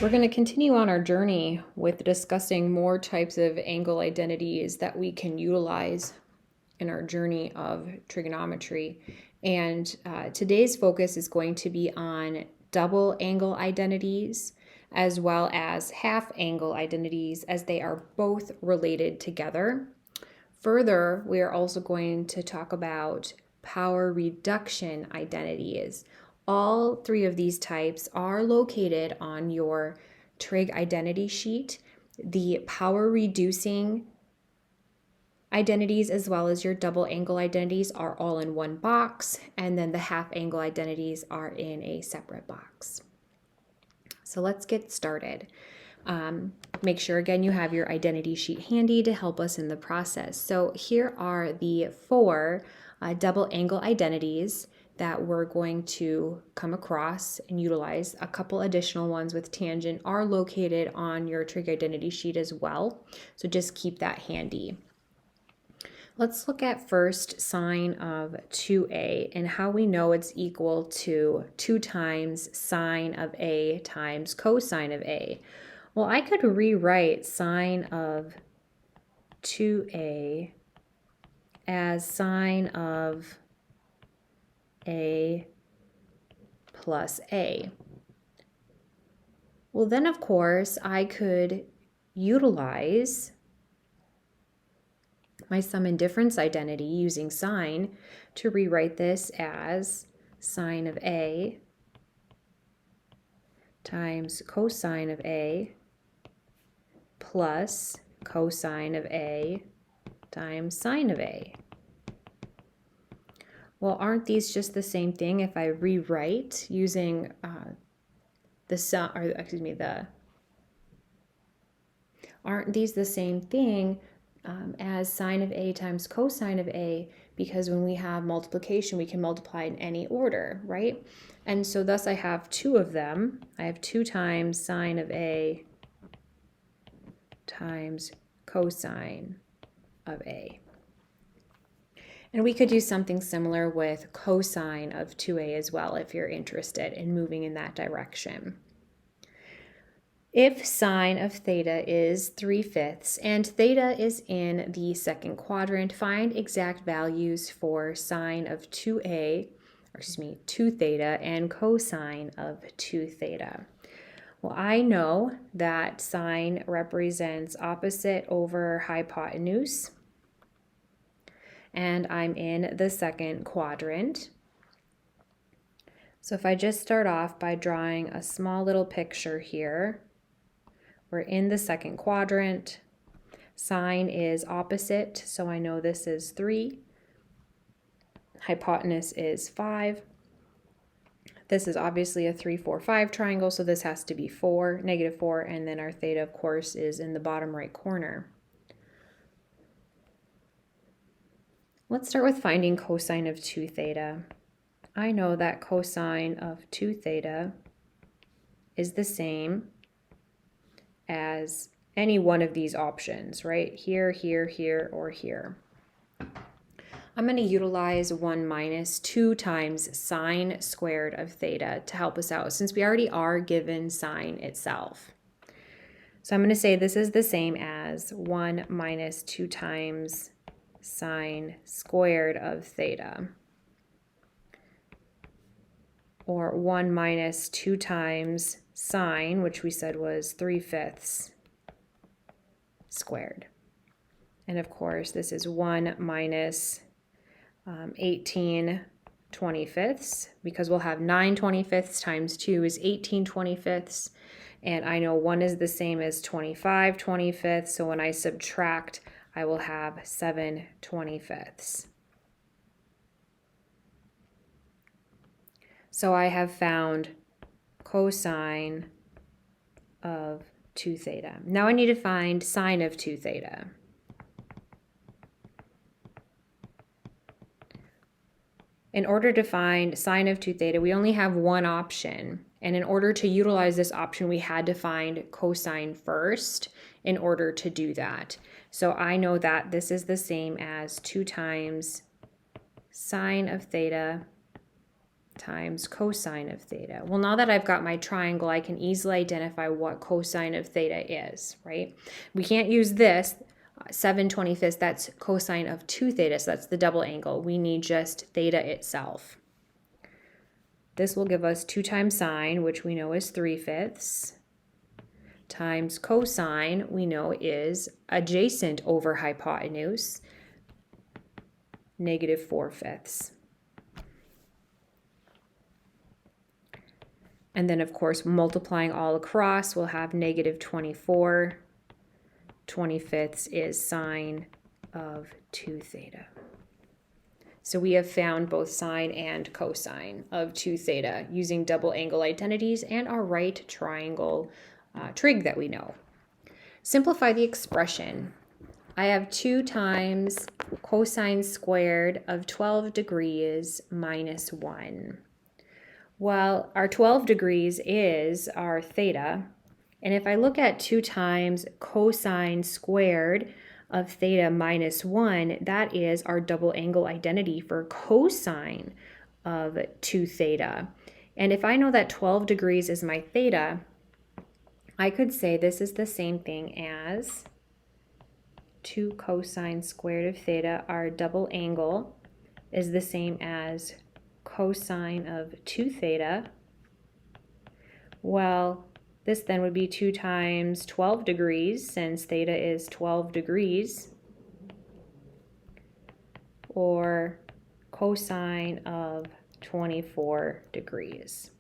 We're going to continue on our journey with discussing more types of angle identities that we can utilize in our journey of trigonometry. And today's focus is going to be on double angle identities as well as half angle identities, as they are both related together. Further, we are also going to talk about power reduction identities. All three of these types are located on your trig identity sheet. The power reducing identities as well as your double angle identities are all in one box, and then the half angle identities are in a separate box. So let's get started. Make sure again you have your identity sheet handy to help us in the process. So here are the four double angle identities that we're going to come across and utilize. A couple additional ones with tangent are located on your trig identity sheet as well, so just keep that handy. Let's look at first sine of 2a and how we know it's equal to 2 times sine of a times cosine of a. Well, I could rewrite sine of 2a as sine of a plus a. Well, then of course I could utilize my sum and difference identity using sine to rewrite this as sine of a times cosine of a plus cosine of a times sine of a. Well, aren't these just the same thing if I rewrite using the sum, or excuse me, aren't these the same thing as sine of a times cosine of a, because when we have multiplication, we can multiply in any order, right? And so thus I have two of them. I have 2 times sine of a times cosine of a. And we could do something similar with cosine of 2a as well if you're interested in moving in that direction. If sine of theta is 3/5 and theta is in the second quadrant, find exact values for sine of 2 theta and cosine of 2 theta. Well, I know that sine represents opposite over hypotenuse, and I'm in the second quadrant. So if I just start off by drawing a small little picture here, we're in the second quadrant. Sine is opposite, so I know this is 3. Hypotenuse is 5. This is obviously a 3, 4, 5 triangle, so this has to be 4, -4, and then our theta, of course, is in the bottom right corner. Let's start with finding cosine of 2 theta. I know that cosine of 2 theta is the same as any one of these options, right? Here, here, here, or here. I'm going to utilize 1 minus 2 times sine squared of theta to help us out, since we already are given sine itself. So I'm going to say this is the same as 1 minus 2 times sine squared of theta, or 1 minus 2 times sine, which we said was 3/5 squared. And of course, this is 1 minus 18 25ths, because we'll have 9 25ths times 2 is 18 25ths. And I know 1 is the same as 25 25ths, so when I subtract, I will have 7 25ths. So I have found cosine of 2 theta. Now I need to find sine of 2 theta. In order to find sine of 2 theta, we only have one option. And in order to utilize this option, we had to find cosine first in order to do that. So I know that this is the same as 2 times sine of theta times cosine of theta. Well, now that I've got my triangle, I can easily identify what cosine of theta is, right? We can't use this 7/25, that's cosine of 2 theta, so that's the double angle. We need just theta itself. This will give us 2 times sine, which we know is 3/5, times cosine, we know is adjacent over hypotenuse, -4/5. And then, of course, multiplying all across, we'll have -24. 25ths is sine of 2 theta. So we have found both sine and cosine of 2 theta using double angle identities and our right triangle trig that we know. Simplify the expression. I have 2 times cosine squared of 12 degrees minus 1. Well, our 12 degrees is our theta, and if I look at 2 times cosine squared of theta minus 1, that is our double angle identity for cosine of 2 theta. And if I know that 12 degrees is my theta, I could say this is the same thing as 2 cosine squared of theta. Our double angle is the same as cosine of 2 theta. Well, this then would be 2 times 12 degrees, since theta is 12 degrees, or cosine of 24 degrees.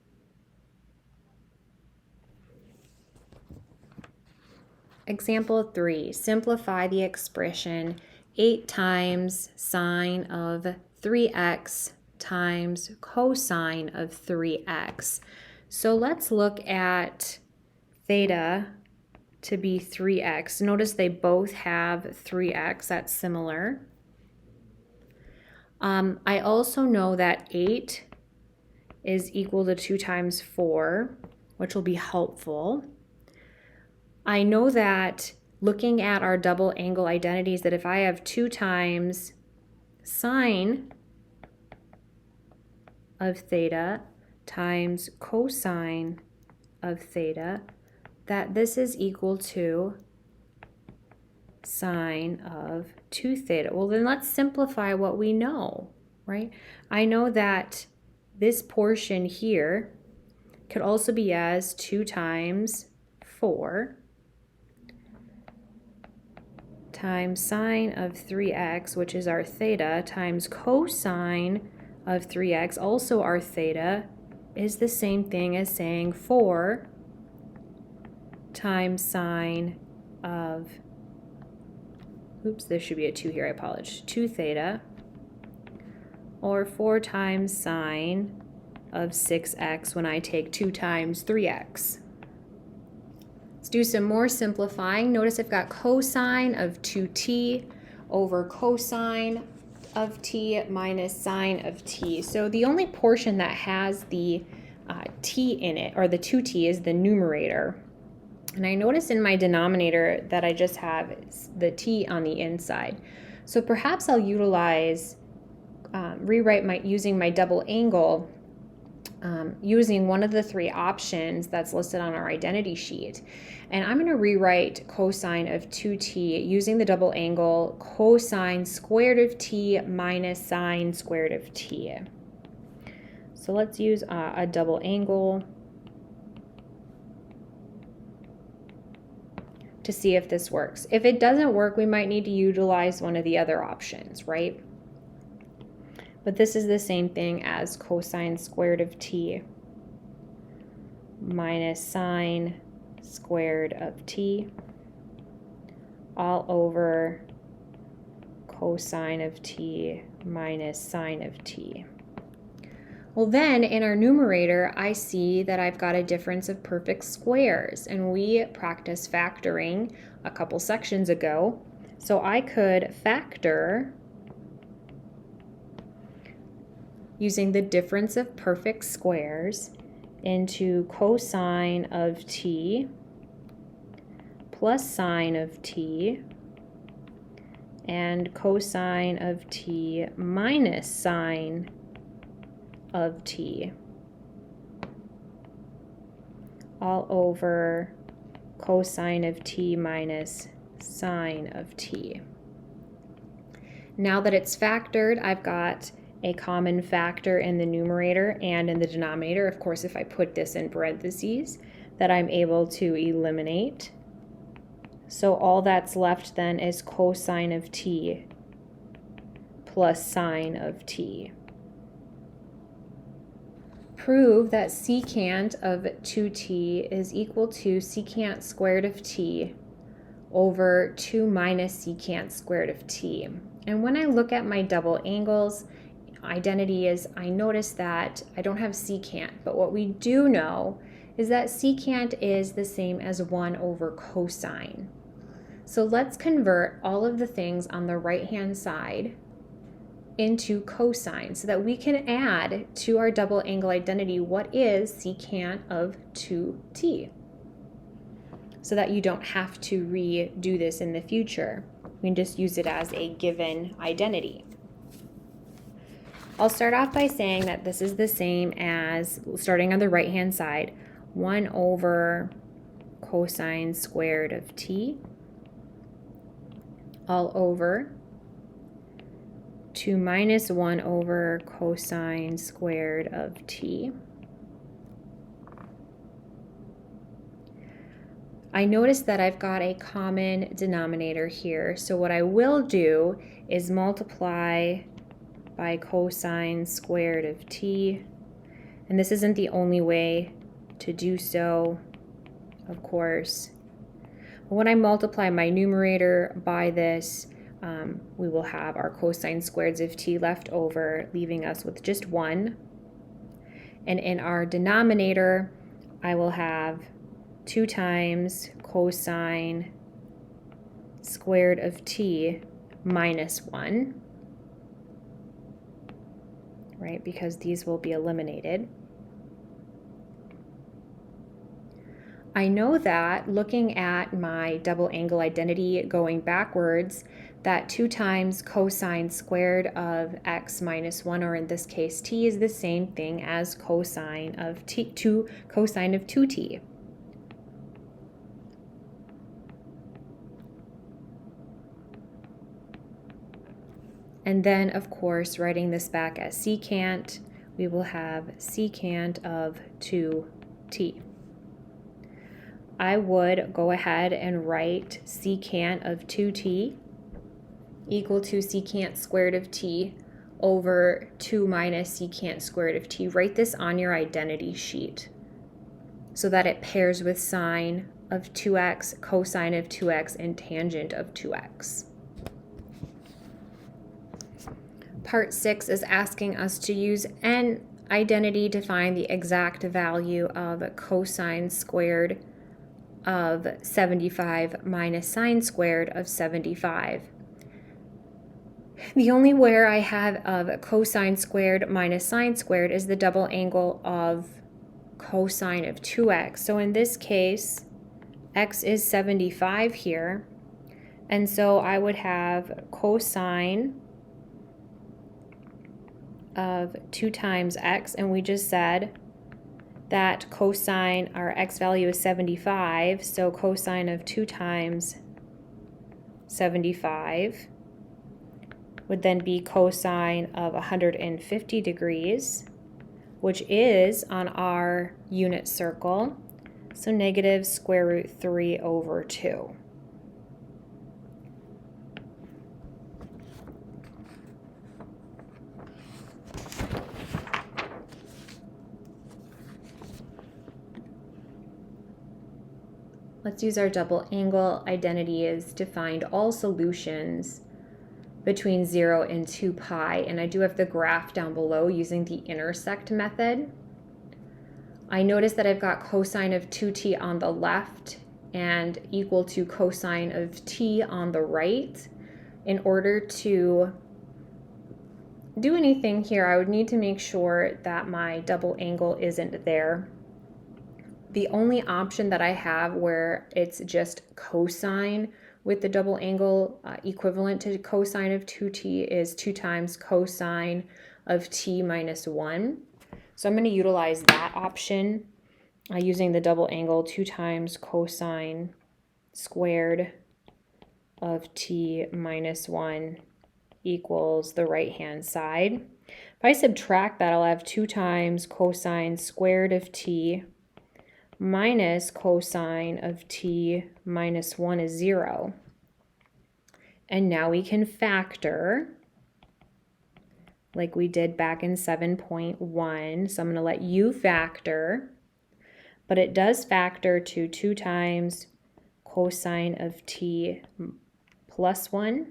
Example 3, simplify the expression 8 times sine of 3x times cosine of 3x. So let's look at theta to be 3x. Notice they both have 3x, that's similar. I also know that 8 is equal to 2 times 4, which will be helpful. I know that looking at our double angle identities, that if I have 2 times sine of theta times cosine of theta, that this is equal to sine of 2 theta. Well, then let's simplify what we know, right? I know that this portion here could also be as 2 times 4 times sine of 3x, which is our theta, times cosine of 3x, also our theta, is the same thing as saying 4 times sine of, oops, there should be a 2 here, I apologize, 2 theta, or 4 times sine of 6x when I take 2 times 3x. Let's do some more simplifying. Notice I've got cosine of 2t over cosine of t minus sine of t. So the only portion that has the t in it, or the 2t, is the numerator. And I notice in my denominator that I just have the t on the inside. So perhaps I'll utilize, using my double angle, using one of the 3 options that's listed on our identity sheet. And I'm going to rewrite cosine of 2t using the double angle cosine squared of t minus sine squared of t. So let's use a double angle to see if this works. If it doesn't work, we might need to utilize one of the other options, right? But this is the same thing as cosine squared of t minus sine squared of t all over cosine of t minus sine of t. Well, then in our numerator, I see that I've got a difference of perfect squares, and we practiced factoring a couple sections ago. So I could factor using the difference of perfect squares into cosine of t plus sine of t and cosine of t minus sine of t all over cosine of t minus sine of t. Now that it's factored, I've got a common factor in the numerator and in the denominator. Of course, if I put this in parentheses, that I'm able to eliminate. So all that's left then is cosine of t plus sine of t. Prove that secant of 2t is equal to secant squared of t over 2 minus secant squared of t. And when I look at my double angles identities, I notice that I don't have secant, but what we do know is that secant is the same as 1 over cosine. So let's convert all of the things on the right-hand side into cosine so that we can add to our double angle identity what is secant of 2t, so that you don't have to redo this in the future. We can just use it as a given identity. I'll start off by saying that this is the same as, starting on the right-hand side, 1 over cosine squared of t all over 2 minus 1 over cosine squared of t. I notice that I've got a common denominator here, so what I will do is multiply by cosine squared of t, and this isn't the only way to do so, of course. But when I multiply my numerator by this, we will have our cosine squareds of t left over, leaving us with just 1. And in our denominator, I will have 2 times cosine squared of t minus 1, right, because these will be eliminated. I know that looking at my double angle identity going backwards, that 2 times cosine squared of x minus 1, or in this case t, is the same thing as cosine of cosine of 2t. And then, of course, writing this back as secant, we will have secant of 2t. I would go ahead and write secant of 2t equal to secant squared of t over 2 minus secant squared of t. Write this on your identity sheet so that it pairs with sine of 2x, cosine of 2x, and tangent of 2x. Part 6 is asking us to use an identity to find the exact value of cosine squared of 75 minus sine squared of 75. The only where I have of cosine squared minus sine squared is the double angle of cosine of 2x. So in this case, x is 75 here, and so I would have cosine of 2 times x, and we just said that cosine, our x value is 75, so cosine of 2 times 75 would then be cosine of 150 degrees, which is on our unit circle, so negative square root 3 over 2. Let's use our double angle identities to find all solutions between 0 and 2 pi, and I do have the graph down below using the intersect method. I notice that I've got cosine of 2t on the left and equal to cosine of t on the right. In order to do anything here, I would need to make sure that my double angle isn't there. The only option that I have where it's just cosine with the double angle equivalent to cosine of 2t is 2 times cosine of t minus 1. So I'm going to utilize that option using the double angle 2 times cosine squared of t minus 1 equals the right-hand side. If I subtract that, I'll have 2 times cosine squared of t minus cosine of t minus 1 is 0. And now we can factor like we did back in 7.1. So I'm going to let u factor, but it does factor to 2 times cosine of t plus 1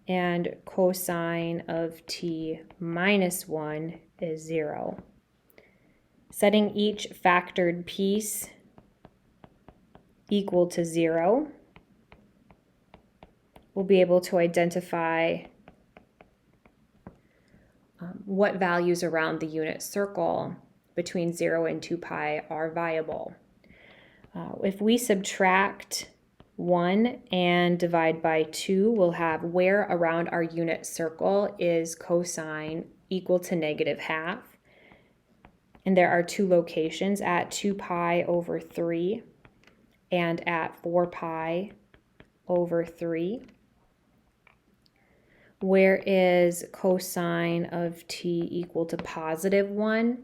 and cosine of t minus 1 is 0. Setting each factored piece equal to 0, we'll be able to identify what values around the unit circle between 0 and 2 pi are viable. If we subtract 1 and divide by 2, we'll have where around our unit circle is cosine equal to -½ And there are 2 locations at 2 pi over 3 and at 4 pi over 3. Where is cosine of t equal to +1?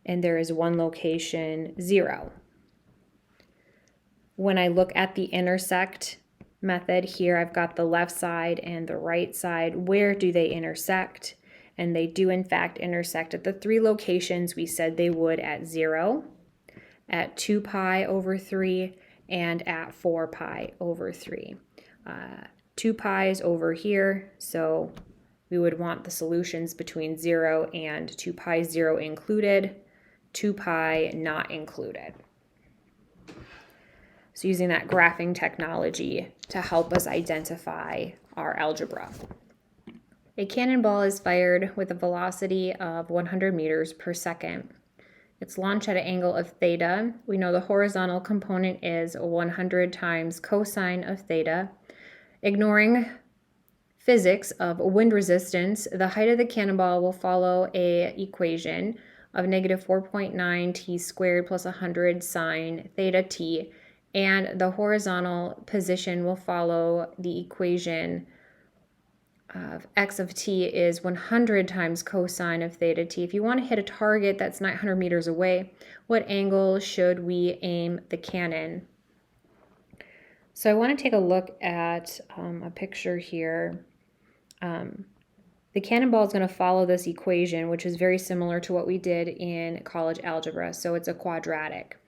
And there is 1 location, 0. When I look at the intersect method here, I've got the left side and the right side. Where do they intersect? And they do in fact intersect at the 3 locations we said they would at 0, at 2 pi over 3, and at 4 pi over 3. 2 pi is over here, so we would want the solutions between 0 and 2 pi, 0 included, 2 pi not included. So using that graphing technology to help us identify our algebra. A cannonball is fired with a velocity of 100 meters per second. It's launched at an angle of theta. We know the horizontal component is 100 times cosine of theta. Ignoring physics of wind resistance, the height of the cannonball will follow an equation of -4.9 t squared plus 100 sine theta t, and the horizontal position will follow the equation of x of t is 100 times cosine of theta t. If you want to hit a target that's 900 meters away, what angle should we aim the cannon? So I want to take a look at a picture here. The cannonball is going to follow this equation, which is very similar to what we did in college algebra. So it's a quadratic.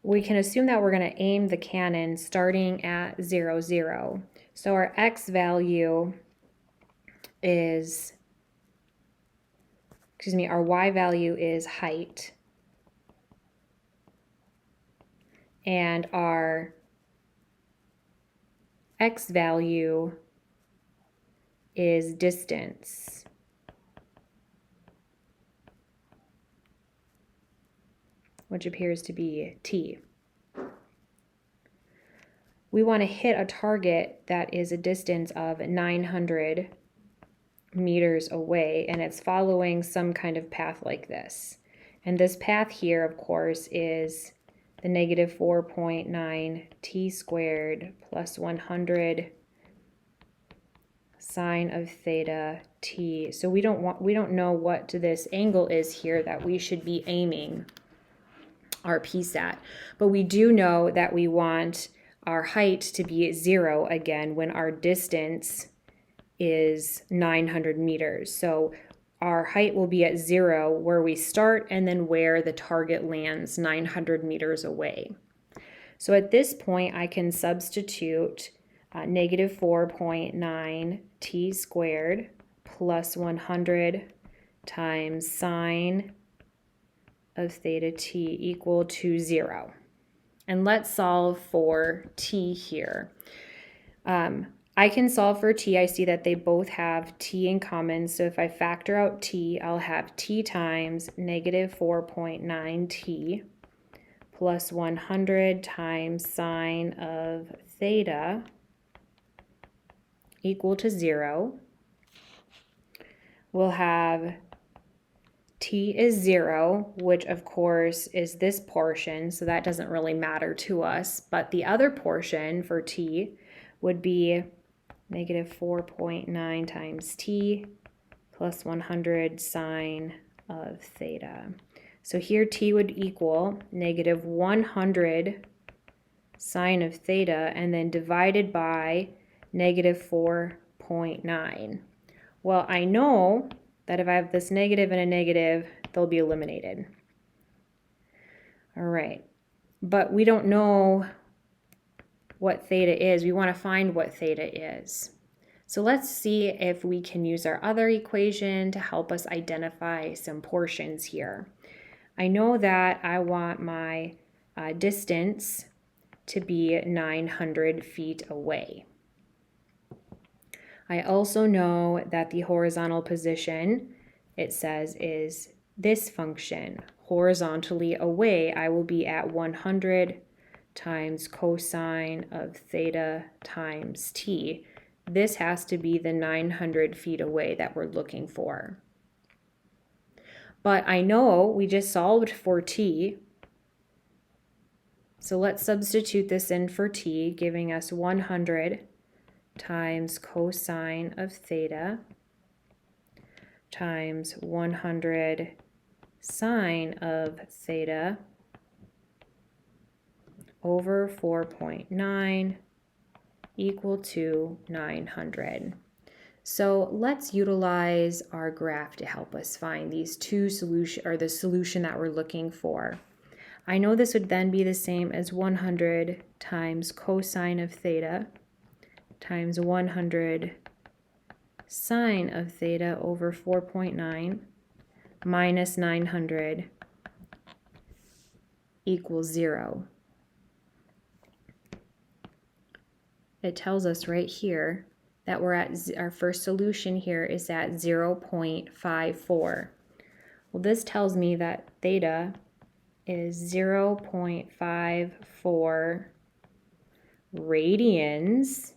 We can assume that we're going to aim the cannon starting at 0, 0. So our x value is, our y value is height. And our x value is distance. Which appears to be t. We want to hit a target that is a distance of 900 meters away, and it's following some kind of path like this. And this path here, of course, is the -4.9 t squared plus 100 sine of theta t. So we don't know what this angle is here that we should be aiming our piece at, but we do know that we want our height to be at 0 again when our distance is 900 meters. So our height will be at 0 where we start and then where the target lands 900 meters away. So at this point I can substitute -4.9 t squared plus 100 times sine of theta t equal to 0. And let's solve for t here. I can solve for t. I see that they both have t in common. So if I factor out t, I'll have t times -4.9 t plus 100 times sine of theta equal to 0. We'll have t is 0, which of course is this portion, so that doesn't really matter to us. But the other portion for t would be negative 4.9 times t plus 100 sine of theta. So here t would equal negative 100 sine of theta, and then divided by negative 4.9. Well, I know that if I have this negative and a negative, they'll be eliminated. All right, but we don't know what theta is. We want to find what theta is. So let's see if we can use our other equation to help us identify some portions here. I know that I want my distance to be 900 feet away. I also know that the horizontal position, it says, is this function. Horizontally away, I will be at 100 times cosine of theta times t. This has to be the 900 feet away that we're looking for. But I know we just solved for t, so let's substitute this in for t, giving us 100 times cosine of theta times 100 sine of theta over 4.9 equal to 900. So let's utilize our graph to help us find these two solutions, or the solution that we're looking for. I know this would then be the same as 100 times cosine of theta times 100 sine of theta over 4.9 minus 900 equals 0. It tells us right here that we're at, our first solution here is at 0.54. Well, this tells me that theta is 0.54 radians,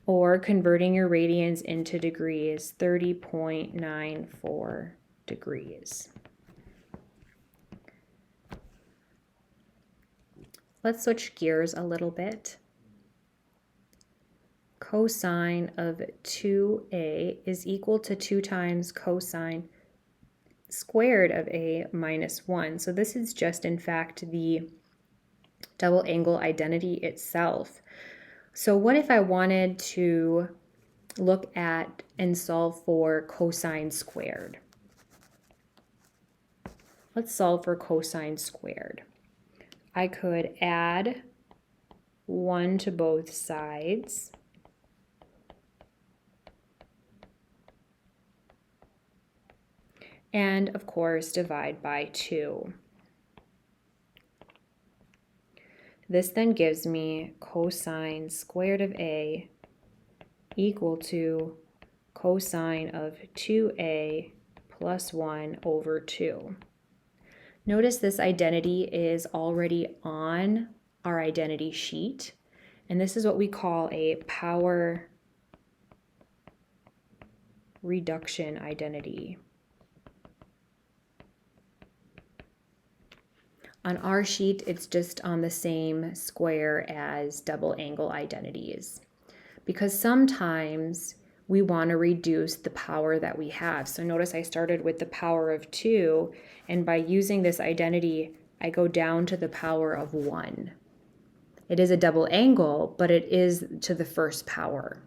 or converting your radians into degrees, 30.94 degrees. Let's switch gears a little bit. Cosine of 2a is equal to 2 times cosine squared of a minus 1. So this is just, in fact, the double angle identity itself. So what if I wanted to look at and solve for cosine squared? Let's solve for cosine squared. I could add 1 to both sides. And of course, divide by 2. This then gives me cosine squared of a equal to cosine of 2a plus 1 over 2. Notice this identity is already on our identity sheet, and this is what we call a power reduction identity. On our sheet, it's just on the same square as double angle identities, because sometimes we want to reduce the power that we have. So notice I started with the power of 2, and by using this identity, I go down to the power of 1. It is a double angle, but it is to the first power.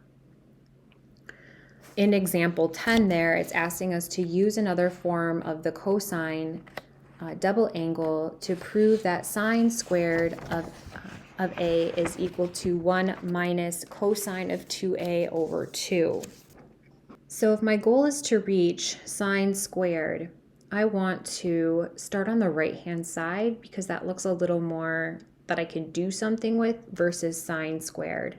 In example 10 there, it's asking us to use another form of the cosine double angle to prove that sine squared of a is equal to 1 minus cosine of 2a over 2. So if my goal is to reach sine squared, I want to start on the right-hand side because that looks a little more that I can do something with versus sine squared.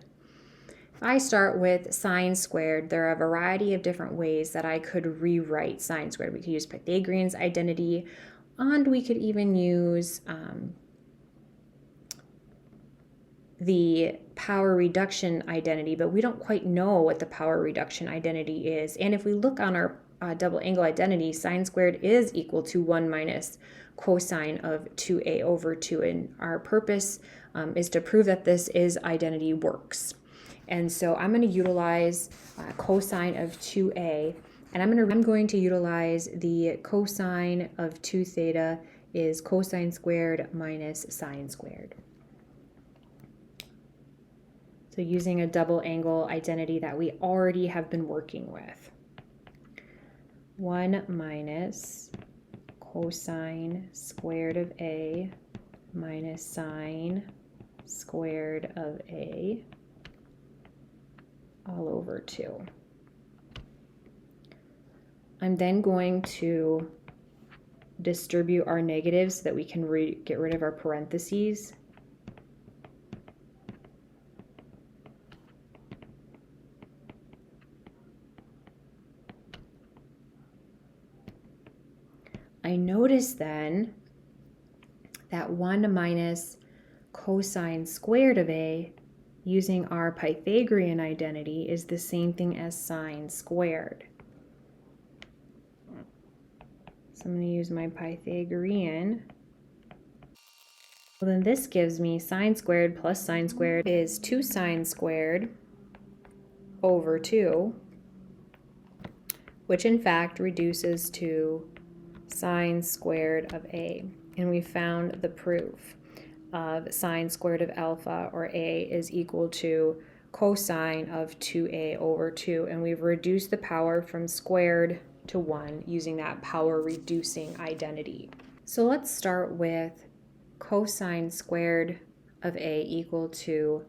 If I start with sine squared, there are a variety of different ways that I could rewrite sine squared. We could use Pythagorean's identity, and we could even use the power reduction identity, but we don't quite know what the power reduction identity is. And if we look on our double angle identity, sine squared is equal to 1 minus cosine of 2a over 2. And our purpose is to prove that this identity works. And so I'm going to utilize cosine of 2a, and I'm going to utilize the cosine of 2 theta is cosine squared minus sine squared. So using a double angle identity that we already have been working with. 1 minus cosine squared of a minus sine squared of a all over 2. I'm then going to distribute our negatives so that we can get rid of our parentheses. I notice then that 1 minus cosine squared of a using our Pythagorean identity is the same thing as sine squared. So I'm going to use my Pythagorean. Well, then this gives me sine squared plus sine squared is 2 sine squared over 2, which in fact reduces to sine squared of a. And we found the proof of sine squared of alpha, or a, is equal to cosine of 2a over 2. And we've reduced the power from squared to 1 using that power reducing identity. So let's start with cosine squared of a equal to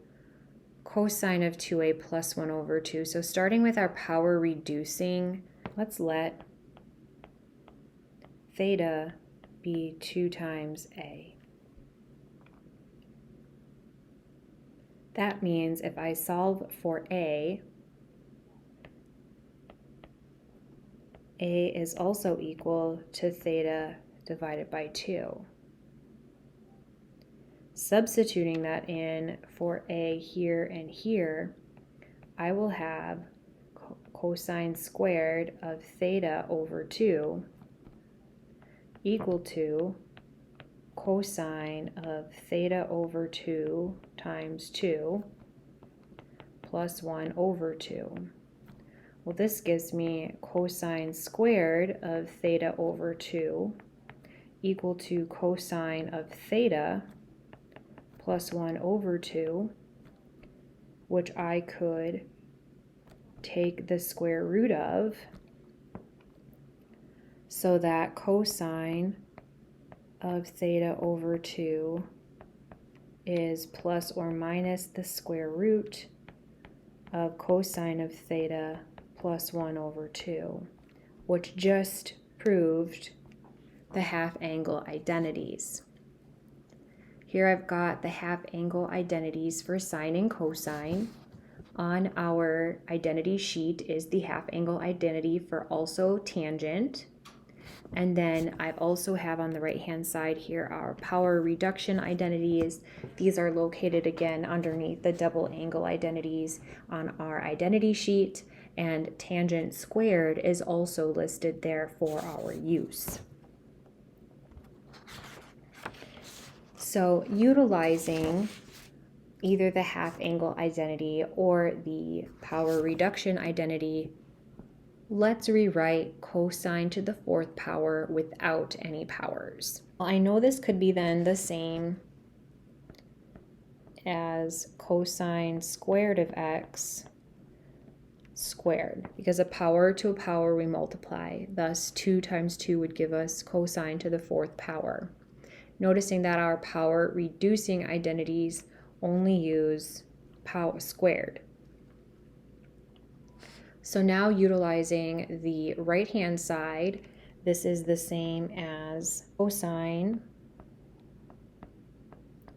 cosine of 2a plus 1 over 2. So starting with our power reducing, let's let theta be 2 times a. That means if I solve for a is also equal to theta divided by 2. Substituting that in for a here and here, I will have cosine squared of theta over 2 equal to cosine of theta over 2 times 2 plus 1 over 2. Well, this gives me cosine squared of theta over 2 equal to cosine of theta plus 1 over 2, which I could take the square root of, so that cosine of theta over 2 is plus or minus the square root of cosine of theta plus 1 over 2, which just proved the half angle identities. Here I've got the half angle identities for sine and cosine. On our identity sheet is the half angle identity for also tangent. And then I also have on the right hand side here our power reduction identities. These are located again underneath the double angle identities on our identity sheet, and tangent squared is also listed there for our use. So utilizing either the half angle identity or the power reduction identity, let's rewrite cosine to the 4th power without any powers. Well, I know this could be then the same as cosine squared of x squared, because a power to a power we multiply. Thus 2 times 2 would give us cosine to the 4th power. Noticing that our power reducing identities only use power squared. So now utilizing the right hand side, this is the same as cosine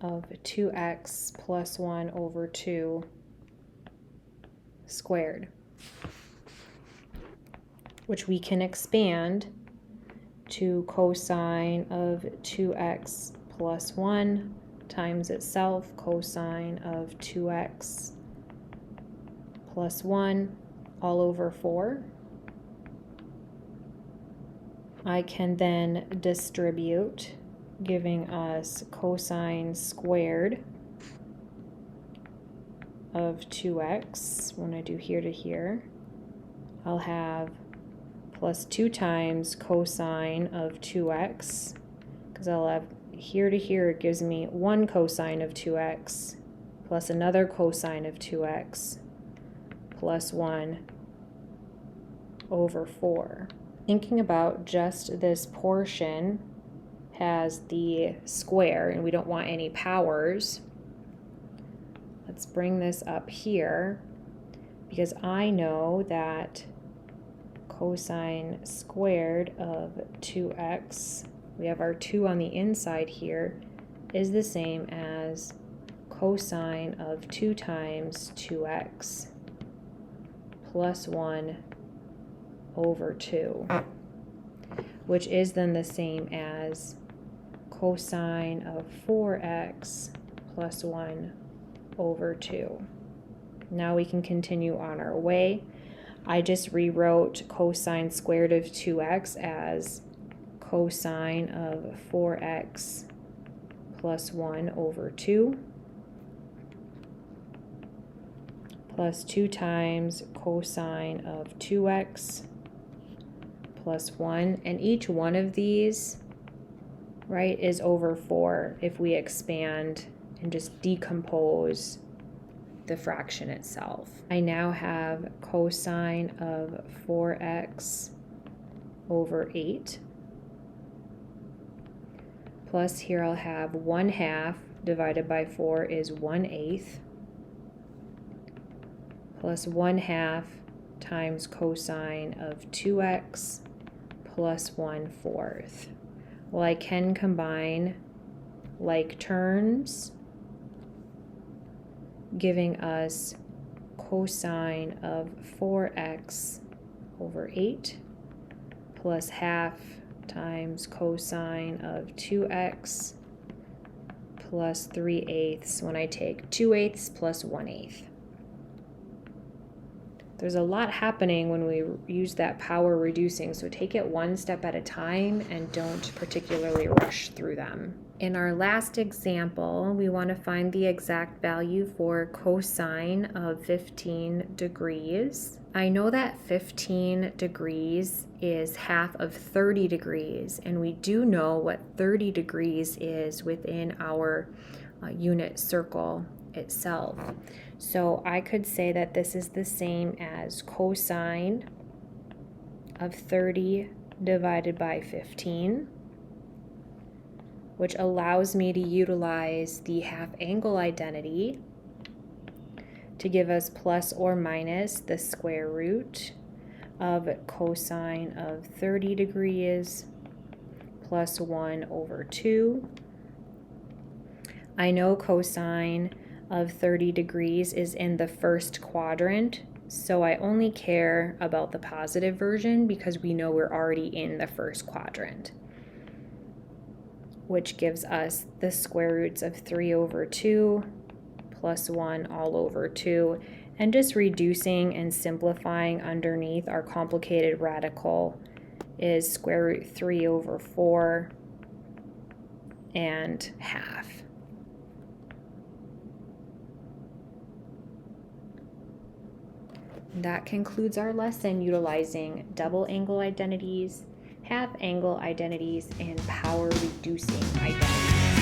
of 2x plus 1 over 2 squared, which we can expand to cosine of 2x plus 1 times itself, cosine of 2x plus 1 all over 4. I can then distribute, giving us cosine squared of 2x. When I do here to here, I'll have plus 2 times cosine of 2x, because I'll have here to here, it gives me 1 cosine of 2x plus another cosine of 2x plus 1 over 4. Thinking about just this portion has the square, and we don't want any powers. Let's bring this up here, because I know that cosine squared of 2x, we have our 2 on the inside here, is the same as cosine of 2 times 2x plus 1 over 2, which is then the same as cosine of 4x plus 1 over 2. Now we can continue on our way. I just rewrote cosine squared of 2x as cosine of 4x plus 1 over 2 plus 2 times cosine of 2x plus 1, and each one of these, right, is over 4 if we expand and just decompose the fraction itself. I now have cosine of 4x over 8, plus here I'll have 1/2 divided by 4 is 1/8, plus 1/2 times cosine of 2x plus 1/4. Well, I can combine like terms, giving us cosine of 4x over 8 plus 1/2 times cosine of 2x plus 3/8 when I take 2/8 plus 1/8. There's a lot happening when we use that power reducing, so take it one step at a time and don't particularly rush through them. In our last example, we want to find the exact value for cosine of 15 degrees. I know that 15 degrees is half of 30 degrees, and we do know what 30 degrees is within our unit circle itself. So I could say that this is the same as cosine of 30 divided by 15, which allows me to utilize the half angle identity to give us plus or minus the square root of cosine of 30 degrees plus 1 over 2. I know cosine of 30 degrees is in the first quadrant, so I only care about the positive version because we know we're already in the first quadrant, which gives us the square roots of 3 over 2 plus 1 all over 2, and just reducing and simplifying underneath our complicated radical is square root 3 over 4 and half. That concludes our lesson utilizing double angle identities, half angle identities, and power reducing identities.